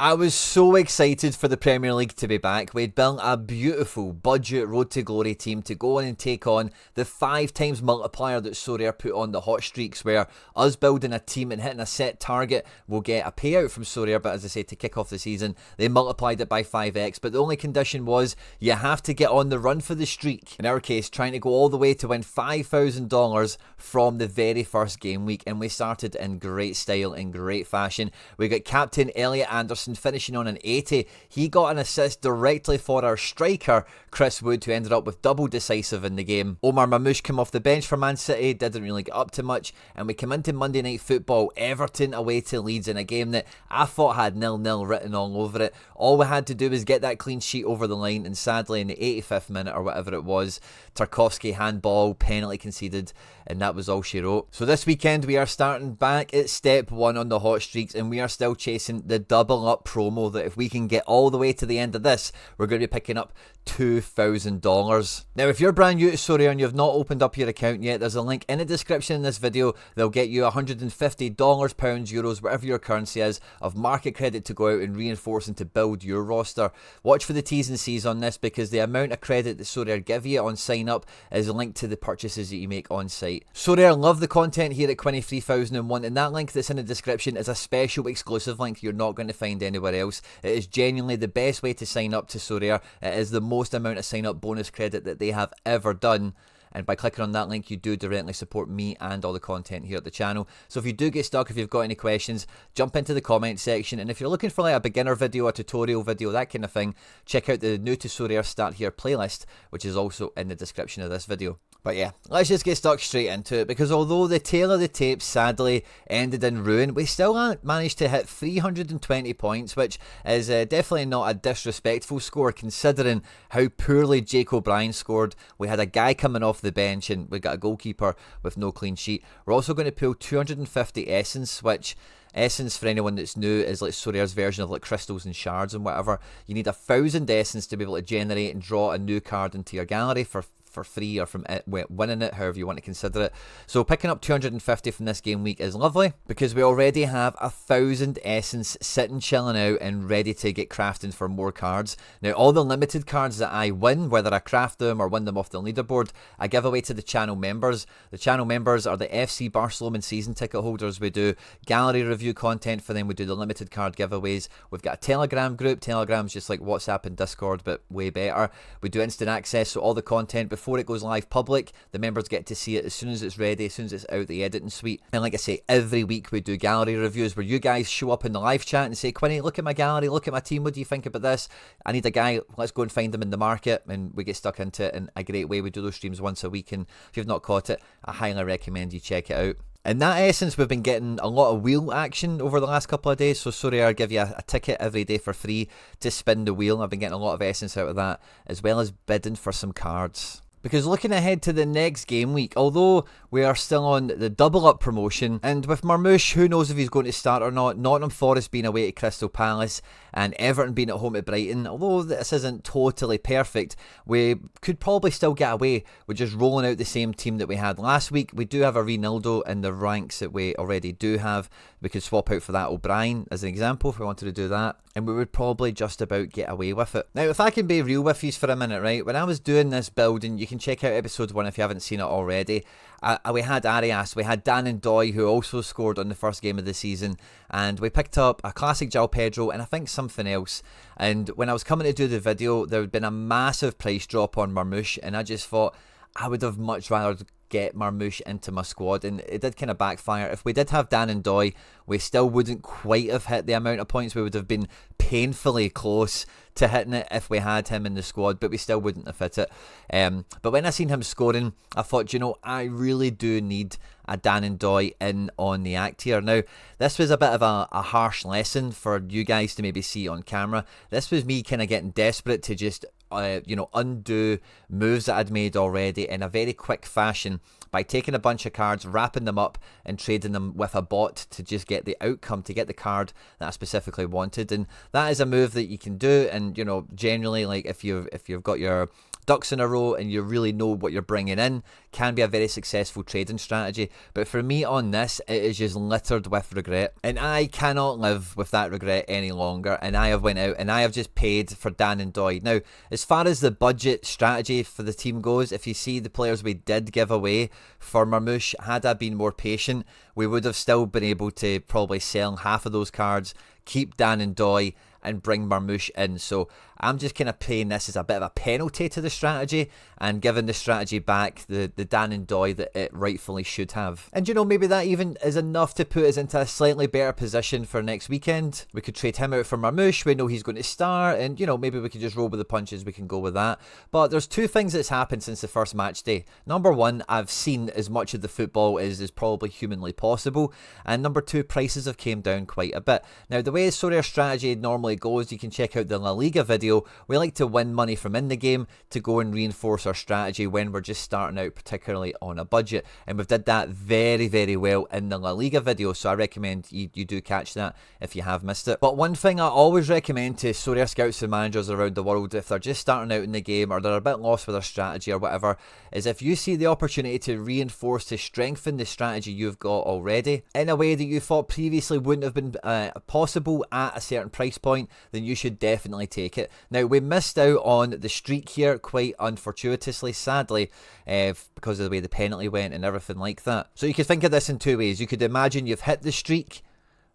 I was so excited for the Premier League to be back. We'd built a beautiful budget Road to Glory team to go on and take on the 5 times multiplier that Sorare put on the hot streaks, where us building a team and hitting a set target will get a payout from Sorare, but as I say, to kick off the season, they multiplied it by 5x, but the only condition was you have to get on the run for the streak. In our case, trying to go all the way to win $5,000 from the very first game week, and we started in great style, in great fashion. We got captain Elliot Anderson finishing on an 80. He got an assist directly for our striker, Chris Wood, who ended up with double decisive in the game. Omar Mamouche came off the bench for Man City, didn't really get up to much, and we came into Monday Night Football, Everton away to Leeds, in a game that I thought had 0-0 written all over it. All we had to do was get that clean sheet over the line, and sadly in the 85th minute or whatever it was, Tarkowski handball, penalty conceded, and that was all she wrote. So this weekend we are starting back at step 1 on the hot streaks, and we are still chasing the double up promo that if we can get all the way to the end of this, we're going to be picking up $2,000. Now, if you're brand new to Sorare and you've not opened up your account yet, there's a link in the description in this video. They'll get you $150, pounds, euros, whatever your currency is, of market credit to go out and reinforce and to build your roster. Watch for the T's and C's on this, because the amount of credit that Sorare give you on sign up is linked to the purchases that you make on site. Sorare love the content here at Quinny 3001, and that link that's in the description is a special exclusive link you're not going to find anywhere else. It is genuinely the best way to sign up to Sorare. It is the most amount of sign up bonus credit that they have ever done. And by clicking on that link, you do directly support me and all the content here at the channel. So if you do get stuck, if you've got any questions, jump into the comment section. And if you're looking for like a beginner video, a tutorial video, that kind of thing, check out the New to Sorare Start Here playlist, which is also in the description of this video. But yeah, let's just get stuck straight into it, because although the tale of the tape sadly ended in ruin, we still managed to hit 320 points, which is definitely not a disrespectful score considering how poorly Jake O'Brien scored. We had a guy coming off the bench and we got a goalkeeper with no clean sheet. We're also going to pull 250 essence, which essence, for anyone that's new, is like Sorare's version of like crystals and shards and whatever. You need 1,000 essence to be able to generate and draw a new card into your gallery for free, or from it, winning it, however you want to consider it. So picking up 250 from this game week is lovely, because we already have 1,000 essence sitting chilling out and ready to get crafting for more cards. Now all the limited cards that I win, whether I craft them or win them off the leaderboard, I give away to the channel members. The channel members are the FC Barcelona season ticket holders. We do gallery review content for them, we do the limited card giveaways. We've got a Telegram group. Telegram's just like WhatsApp and Discord, but way better. We do instant access, so all the content before it goes live public, the members get to see it as soon as it's ready, as soon as it's out the editing suite. And like I say, every week we do gallery reviews where you guys show up in the live chat and say, Quinny, look at my gallery, look at my team, what do you think about this? I need a guy, let's go and find them in the market, and we get stuck into it in a great way. We do those streams once a week, and if you've not caught it, I highly recommend you check it out. In that essence, we've been getting a lot of wheel action over the last couple of days. So Sorare give you a ticket every day for free to spin the wheel. I've been getting a lot of essence out of that, as well as bidding for some cards. Because looking ahead to the next game week, although we are still on the double up promotion, and with Marmouche, who knows if he's going to start or not, Nottingham Forest being away to Crystal Palace and Everton being at home to Brighton, although this isn't totally perfect, we could probably still get away with just rolling out the same team that we had last week. We do have a Ronaldo in the ranks that we already do have. We could swap out for that O'Brien as an example if we wanted to do that, and we would probably just about get away with it. Now, if I can be real with you for a minute, right, when I was doing this build, and you can check out episode 1 if you haven't seen it already, we had Arias, we had Dan and Doy, who also scored on the first game of the season, and we picked up a classic João Pedro and I think something else. And when I was coming to do the video, there had been a massive price drop on Marmouche, and I just thought I would have much rather get Marmouche into my squad, and it did kind of backfire. If we did have Dan and Doy, we still wouldn't quite have hit the amount of points. We would have been painfully close to hitting it if we had him in the squad, but we still wouldn't have hit it. But when I seen him scoring, I thought, you know, I really do need a Dan and Doy in on the act here. Now, this was a bit of a harsh lesson for you guys to maybe see on camera. This was me kind of getting desperate to just undo moves that I'd made already in a very quick fashion by taking a bunch of cards, wrapping them up and trading them with a bot to just get the outcome, to get the card that I specifically wanted. And that is a move that you can do, and you know, generally, like if you've got your ducks in a row and you really know what you're bringing in, can be a very successful trading strategy. But for me on this, it is just littered with regret, and I cannot live with that regret any longer. And I have went out and I have just paid for Dan and Doy. Now, as far as the budget strategy for the team goes, if you see the players we did give away for Marmoush, had I been more patient, we would have still been able to probably sell half of those cards, keep Dan and Doy, and bring Marmoush in. So I'm just kind of playing this as a bit of a penalty to the strategy and giving the strategy back the Dan and Doy that it rightfully should have. And you know, maybe that even is enough to put us into a slightly better position for next weekend. We could trade him out for Marmoush, we know he's going to start, and you know, maybe we could just roll with the punches, we can go with that. But there's two things that's happened since the first match day. Number one, I've seen as much of the football as is probably humanly possible, and number two, prices have came down quite a bit. Now, the way Sorare strategy normally goes, you can check out the La Liga video. We like to win money from in the game to go and reinforce our strategy when we're just starting out, particularly on a budget, and we've did that very, very well in the La Liga video, so I recommend you do catch that if you have missed it. But one thing I always recommend to Sorare scouts and managers around the world, if they're just starting out in the game or they're a bit lost with their strategy or whatever, is if you see the opportunity to reinforce, to strengthen the strategy you've got already in a way that you thought previously wouldn't have been possible at a certain price point, then you should definitely take it. Now, we missed out on the streak here quite unfortuitously, sadly, because of the way the penalty went and everything like that. So you could think of this in two ways. You could imagine you've hit the streak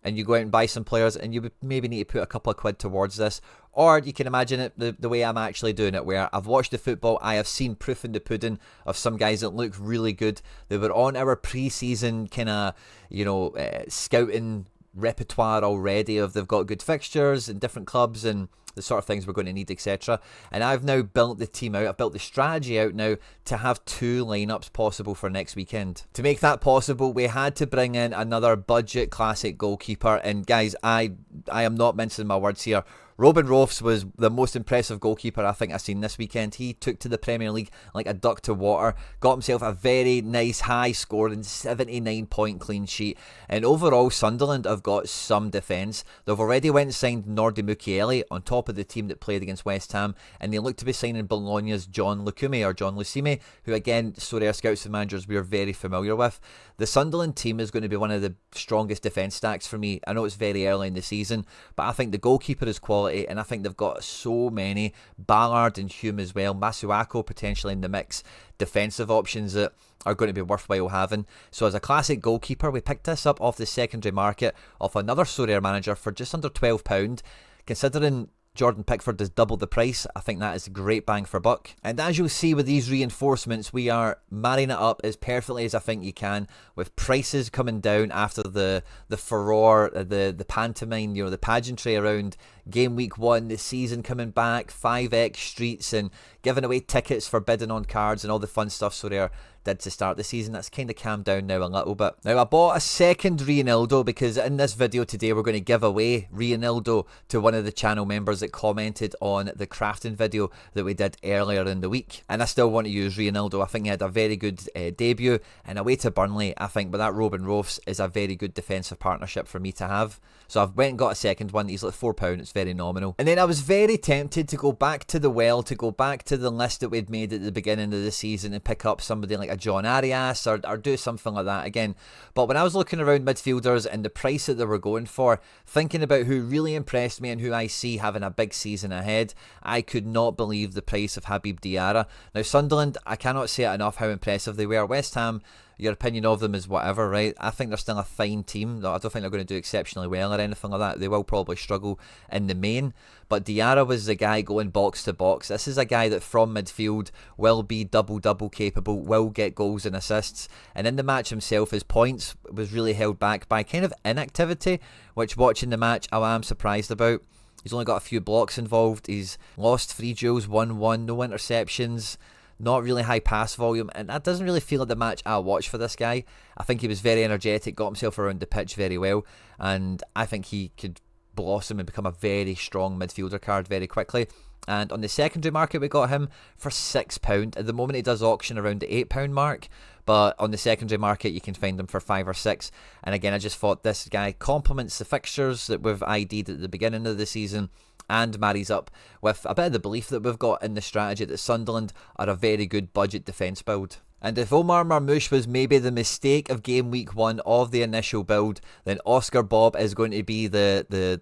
and you go out and buy some players and you would maybe need to put a couple of quid towards this. Or you can imagine it the way I'm actually doing it, where I've watched the football, I have seen proof in the pudding of some guys that look really good. They were on our pre-season kind of, you know, scouting repertoire already of they've got good fixtures in different clubs and the sort of things we're going to need, etc. And I've now built the team out, I've built the strategy out now to have two lineups possible for next weekend. To make that possible, we had to bring in another budget classic goalkeeper, and guys, I am not mincing my words here. Robin Roths was the most impressive goalkeeper I think I've seen this weekend. He took to the Premier League like a duck to water, got himself a very nice high scoring 79-point clean sheet, and overall Sunderland have got some defence. They've already went and signed Nordi Mukiele on top of the team that played against West Ham, and they look to be signing Bologna's John Lucime, who again, Sorare scouts and managers we are very familiar with. The Sunderland team is going to be one of the strongest defence stacks for me. I know it's very early in the season, but I think the goalkeeper is quality, and I think they've got so many, Ballard and Hume as well, Masuako potentially in the mix, defensive options that are going to be worthwhile having. So as a classic goalkeeper, we picked this up off the secondary market off another Sorare manager for just under £12. Considering Jordan Pickford has doubled the price, I think that is a great bang for buck. And as you'll see with these reinforcements, we are marrying it up as perfectly as I think you can, with prices coming down after the furore, the pantomime, you know, the pageantry around game week 1, the season coming back, 5x streets and giving away tickets for bidding on cards and all the fun stuff Sorare did to start the season. That's kind of calmed down now a little bit. Now, I bought a second Reinildo because in this video today we're going to give away Reinildo to one of the channel members that commented on the crafting video that we did earlier in the week, and I still want to use Reinildo. I think he had a very good debut, and away to Burnley, I think, but that Robin Roths is a very good defensive partnership for me to have. So I've went and got a second one. He's like £4, it's very nominal. And then I was very tempted to go back to the well, to go back to the list that we'd made at the beginning of the season and pick up somebody like a John Arias or do something like that again. But when I was looking around midfielders and the price that they were going for, thinking about who really impressed me and who I see having a big season ahead, I could not believe the price of Habib Diarra. Now, Sunderland, I cannot say it enough how impressive they were. West Ham, your opinion of them is whatever, right? I think they're still a fine team. I don't think they're going to do exceptionally well or anything like that. They will probably struggle in the main. But Diarra was the guy going box to box. This is a guy that from midfield will be double-double capable, will get goals and assists. And in the match himself, his points was really held back by kind of inactivity, which watching the match I am surprised about. He's only got a few blocks involved. He's lost 3 duels, 1-1, no interceptions. Not really high pass volume, and that doesn't really feel like the match I watched for this guy. I think he was very energetic, got himself around the pitch very well, and I think he could blossom and become a very strong midfielder card very quickly. And on the secondary market, we got him for £6. At the moment, he does auction around the £8 mark, but on the secondary market, you can find him for 5 or 6. And again, I just thought this guy complements the fixtures that we've ID'd at the beginning of the season. and marries up with a bit of the belief that we've got in the strategy that Sunderland are a very good budget defence build. And if Omar Marmoush was maybe the mistake of game week 1 of the initial build, then Oscar Bob is going to be the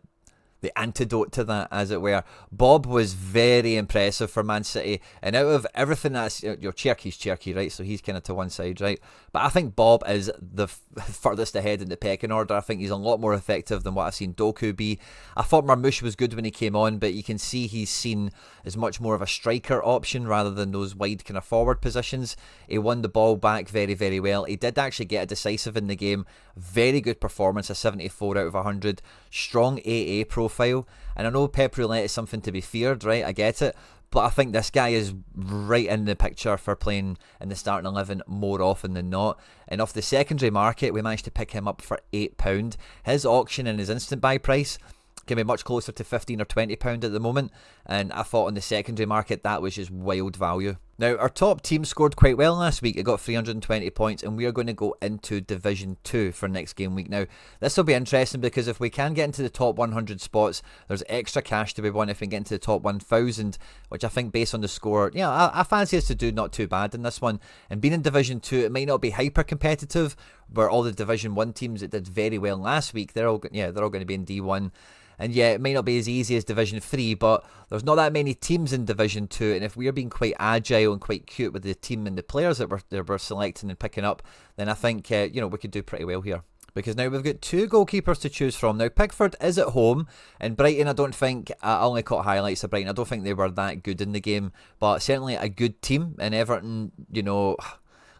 antidote to that, as it were. Bob was very impressive for Man City, and out of everything that's, your Cherky's Cherky, right, so he's kind of to one side, right, but I think Bob is the furthest ahead in the pecking order. I think he's a lot more effective than what I've seen Doku be. I thought Marmoush was good when he came on, but you can see he's seen as much more of a striker option rather than those wide kind of forward positions. He won the ball back very, very well. He did actually get a decisive in the game. Very good performance, a 74 out of 100. Strong AA profile. And I know Pep Roulette is something to be feared, right? I get it. But I think this guy is right in the picture for playing in the starting 11 more often than not. And off the secondary market, we managed to pick him up for £8. His auction and his instant buy price can be much closer to £15 or £20 at the moment, and I thought on the secondary market that was just wild value. Now, our top team scored quite well last week. It got 320 points, and we are going to go into Division 2 for next game week. Now, this will be interesting because if we can get into the top 100 spots, there's extra cash to be won if we get into the top 1,000, which I think based on the score, I fancy us to do not too bad in this one. And being in Division 2, it might not be hyper competitive, where all the Division 1 teams that did very well last week, they're all going to be in D1. And yeah, it might not be as easy as Division 3, but there's not that many teams in Division 2, and if we're being quite agile and quite cute with the team and the players that we're selecting and picking up, then I think we could do pretty well here. Because now we've got 2 goalkeepers to choose from. Now, Pickford is at home, and Brighton, I don't think, I only caught highlights of Brighton, I don't think they were that good in the game, but certainly a good team, and Everton,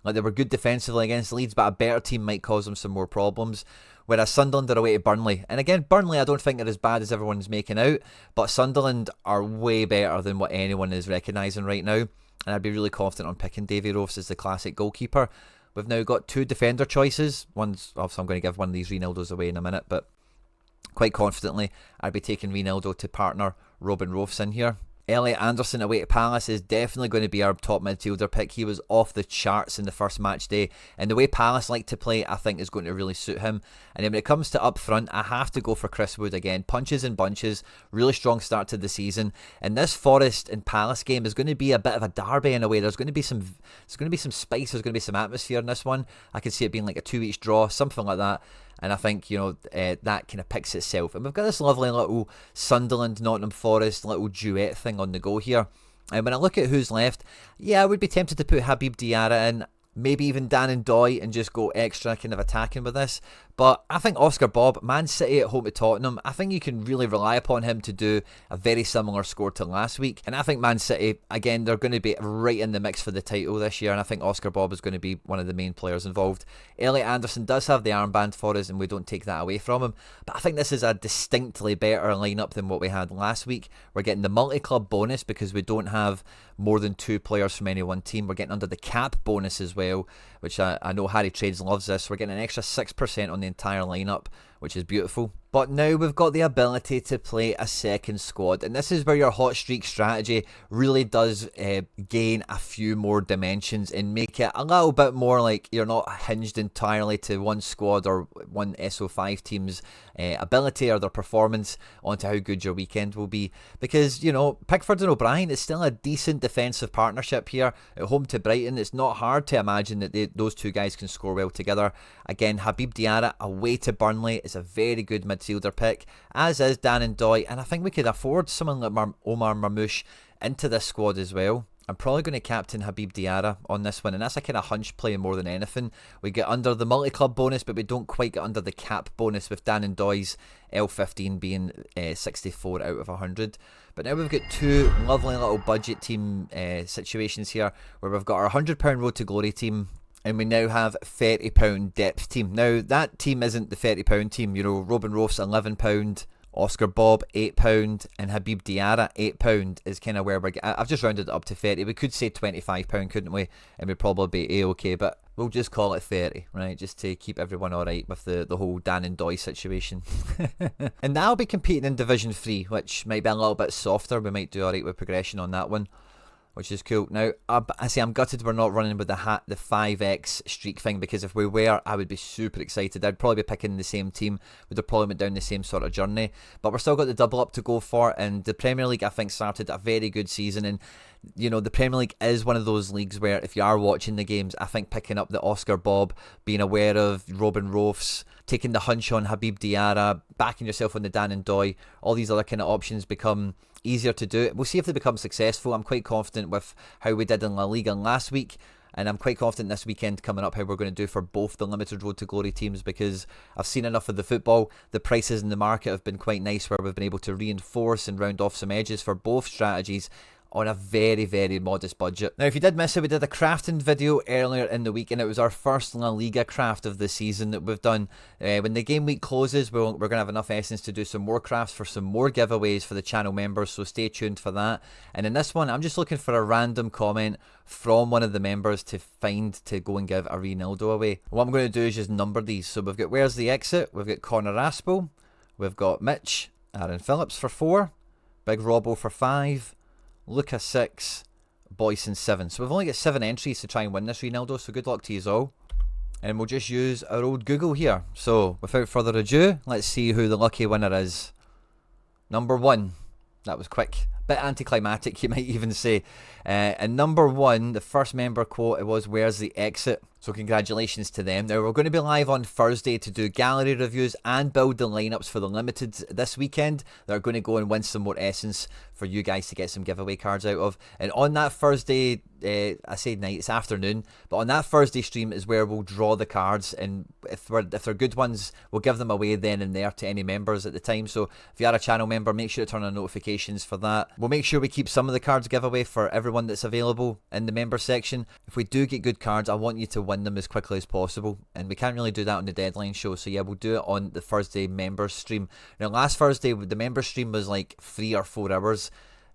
like they were good defensively against Leeds, but a better team might cause them some more problems. Whereas Sunderland are away to Burnley. And again, Burnley I don't think are as bad as everyone's making out, but Sunderland are way better than what anyone is recognising right now. And I'd be really confident on picking Davy Rose as the classic goalkeeper. We've now got 2 defender choices. One's, obviously I'm going to give one of these Ronaldos away in a minute, but quite confidently I'd be taking Ronaldo to partner Robin Rofs in here. Elliot Anderson away to Palace is definitely going to be our top midfielder pick. He was off the charts in the first match day, and the way Palace like to play I think is going to really suit him. And then when it comes to up front, I have to go for Chris Wood again. Punches and bunches, really strong start to the season. And this Forest and Palace game is going to be a bit of a derby in a way. There's going to be some spice, there's going to be some atmosphere in this one. I can see it being like a 2-each draw, something like that. And I think, that kind of picks itself. And we've got this lovely little Sunderland, Nottingham Forest little duet thing on the go here. And when I look at who's left, I would be tempted to put Habib Diarra in, maybe even Dan and Doy, and just go extra kind of attacking with this. But I think Oscar Bob, Man City at home to Tottenham, I think you can really rely upon him to do a very similar score to last week. And I think Man City, again, they're going to be right in the mix for the title this year, and I think Oscar Bob is going to be one of the main players involved. Elliot Anderson does have the armband for us, and we don't take that away from him. But I think this is a distinctly better lineup than what we had last week. We're getting the multi-club bonus because we don't have more than 2 players from any one team. We're getting under the cap bonus as well, which I know Harry Trades loves this. We're getting an extra 6% on the entire lineup, which is beautiful. But now we've got the ability to play a second squad, and this is where your hot streak strategy really does gain a few more dimensions and make it a little bit more like you're not hinged entirely to one squad or one SO5 team's ability or their performance onto how good your weekend will be. Because, Pickford and O'Brien is still a decent defensive partnership here at home to Brighton. It's not hard to imagine that those 2 guys can score well together. Again, Habib Diarra away to Burnley is a very good midfielder pick, as is Dan and Doy, and I think we could afford someone like Omar Marmoush into this squad as well. I'm probably going to captain Habib Diarra on this one, and that's a kind of hunch play more than anything. We get under the multi-club bonus, but we don't quite get under the cap bonus with Dan and Doy's L15 being 64 out of 100. But now we've got 2 lovely little budget team situations here, where we've got our £100 Road to Glory team, and we now have £30 depth team. Now, that team isn't the £30 team. Robin Rofs £11, Oscar Bob £8, and Habib Diarra £8 is kind of where we're getting. I've just rounded it up to 30. We could say £25, couldn't we? And we'd probably be A-okay, but we'll just call it 30, right? Just to keep everyone alright with the whole Dan and Doy situation. And now I'll be competing in Division 3, which might be a little bit softer. We might do alright with progression on that one. which is cool. Now, I say I'm gutted we're not running with the 5x streak thing, because if we were, I would be super excited. I'd probably be picking the same team. We'd have probably went down the same sort of journey. But we're still got the double up to go for, and the Premier League, I think, started a very good season. And, you know, the Premier League is one of those leagues where if you are watching the games, I think picking up the Oscar Bob, being aware of Robin Roths, taking the hunch on Habib Diarra, backing yourself on the Dan and Doy, all these other kind of options become easier to do. We'll see if they become successful. I'm quite confident with how we did in La Liga last week, and I'm quite confident this weekend coming up how we're going to do for both the Limited Road to Glory teams, because I've seen enough of the football. The prices in the market have been quite nice, where we've been able to reinforce and round off some edges for both strategies on a very, very modest budget. Now, if you did miss it, we did a crafting video earlier in the week, and it was our first La Liga craft of the season that we've done. When the game week closes, we're going to have enough essence to do some more crafts for some more giveaways for the channel members, so stay tuned for that. And in this one, I'm just looking for a random comment from one of the members to find to go and give a Ronaldo away. What I'm going to do is just number these. So we've got Where's the Exit, we've got Connor Raspo, we've got Mitch, Aaron Phillips for 4, Big Robbo for 5, Lucas 6, Boyson 7. So we've only got 7 entries to try and win this Ronaldo, so good luck to you all. And we'll just use our old Google here. So without further ado, let's see who the lucky winner is. Number 1. That was quick. Bit anticlimactic, you might even say. And number 1, the first member quote, it was Where's the Exit? So congratulations to them. Now, we're going to be live on Thursday to do gallery reviews and build the lineups for the Limited this weekend. They're going to go and win some more essence for you guys to get some giveaway cards out of. And on that Thursday, I say night, it's afternoon, but on that Thursday stream is where we'll draw the cards, and if they're good ones, we'll give them away then and there to any members at the time. So if you are a channel member, make sure to turn on notifications for that. We'll make sure we keep some of the cards giveaway for everyone that's available in the member section. If we do get good cards, I want you to win them as quickly as possible, and we can't really do that on the deadline show. So yeah, we'll do it on the Thursday members stream. Now, last Thursday the members stream was like 3 or 4 hours,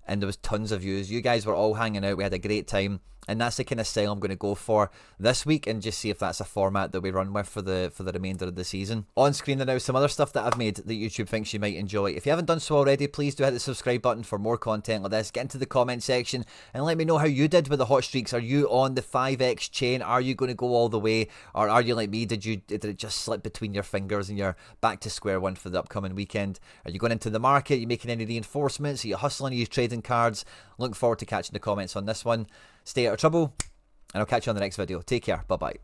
and there was tons of views. You guys were all hanging out, we had a great time, and that's the kind of style I'm going to go for this week, and just see if that's a format that we run with for the remainder of the season. On screen are now some other stuff that I've made that YouTube thinks you might enjoy. If you haven't done so already, please do hit the subscribe button for more content like this. Get into the comment section and let me know how you did with the hot streaks. Are you on the 5x chain? Are you going to go all the way, or are you like me? Did it just slip between your fingers and you're back to square one for the upcoming weekend? Are you going into the market? Are you making any reinforcements? Are you hustling? Are you trading cards? Looking forward to catching the comments on this one. Stay out of trouble, and I'll catch you on the next video. Take care. Bye bye.